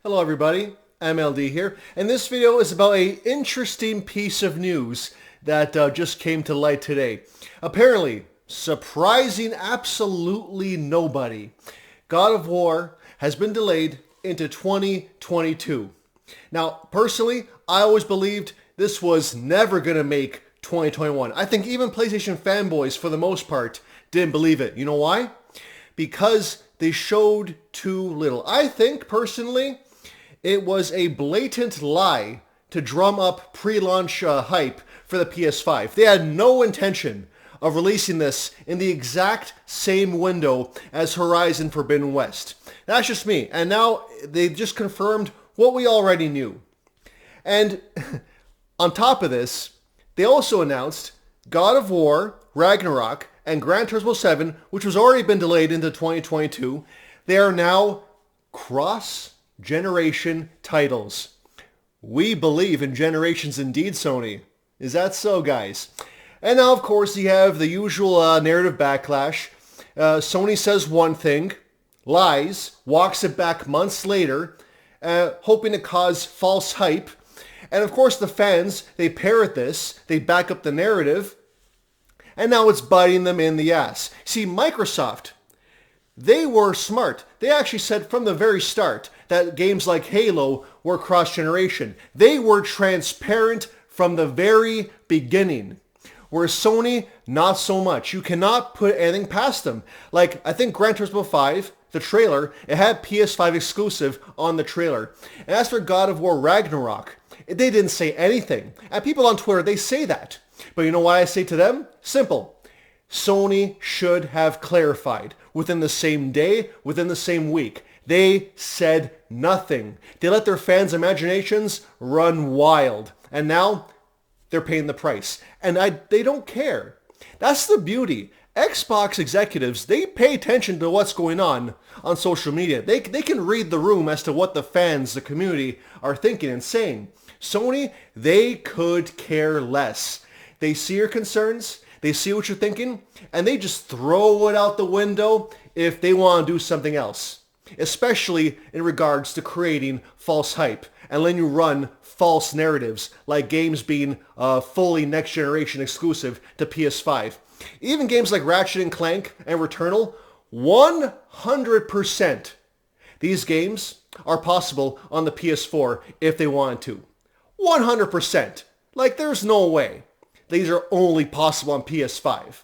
Hello everybody, MLD here, and this video is about an interesting piece of news that just came to light today. Apparently, surprising absolutely nobody, God of War has been delayed into 2022. Now, personally, I always believed this was never going to make 2021. I think even PlayStation fanboys, for the most part, didn't believe it. You know why? Because they showed too little. I think, personally, it was a blatant lie to drum up pre-launch hype for the PS5. They had no intention of releasing this in the exact same window as Horizon Forbidden West. That's just me. And now they just confirmed what we already knew. And on top of this, they also announced God of War, Ragnarok, and Gran Turismo 7, which was already been delayed into 2022. They are now cross-generation titles. We believe in generations indeed, Sony. Is that so, guys? And now, of course, you have the usual narrative backlash. Sony says one thing, lies, walks it back months later, hoping to cause false hype. And of course, the fans, they parrot this, they back up the narrative, and now it's biting them in the ass. See, Microsoft, they were smart. They actually said from the very start that games like Halo were cross-generation. They were transparent from the very beginning. Whereas Sony, not so much. You cannot put anything past them. Like, I think Gran Turismo 5, the trailer, it had PS5 exclusive on the trailer. And as for God of War Ragnarok, they didn't say anything. And people on Twitter, they say that. But you know what I say to them? Simple. Sony should have clarified within the same day, within the same week. They said nothing. They let their fans' imaginations run wild. And now they're paying the price. And they don't care. That's the beauty. Xbox executives, they pay attention to what's going on social media. They can read the room as to what the fans, the community, are thinking and saying. Sony, they could care less. They see your concerns, they see what you're thinking, and they just throw it out the window if they want to do something else. Especially in regards to creating false hype and letting you run false narratives, like games being fully next generation exclusive to PS5. Even games like Ratchet & Clank and Returnal, 100% these games are possible on the PS4 if they wanted to. 100%. Like, there's no way. These are only possible on PS5.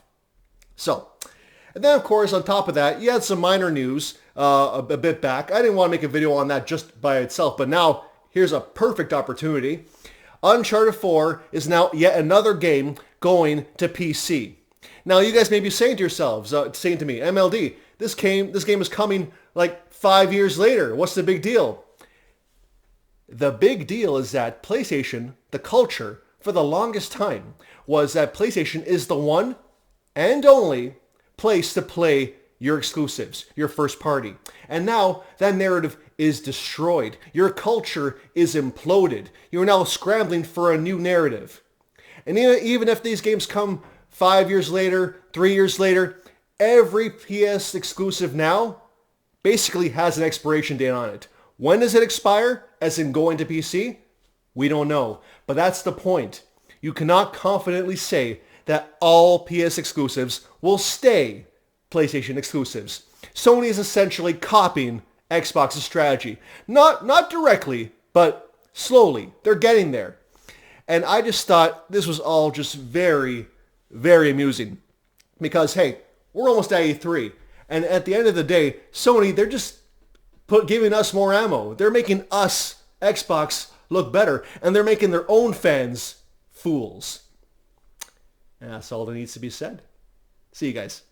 So, and then of course on top of that, you had some minor news a bit back. I didn't want to make a video on that just by itself, but now here's a perfect opportunity. Uncharted 4 is now yet another game going to PC. Now you guys may be saying to yourselves, saying to me, MLD, this game is coming like 5 years later. What's the big deal? The big deal is that PlayStation, the culture, for the longest time, was that PlayStation is the one and only place to play your exclusives, your first party. And now that narrative is destroyed. Your culture is imploded. You're now scrambling for a new narrative. And even if these games come 5 years later, 3 years later, every PS exclusive now basically has an expiration date on it. When does it expire, as in going to PC? We don't know. But that's the point. You cannot confidently say that all PS exclusives will stay PlayStation exclusives. Sony is essentially copying Xbox's strategy. Not directly, but slowly. They're getting there. And I just thought this was all just very, very amusing. Because, hey, we're almost at E3. And at the end of the day, Sony, they're just giving us more ammo. They're making us, Xbox, look better. And they're making their own fans fools. And that's all that needs to be said. See you guys.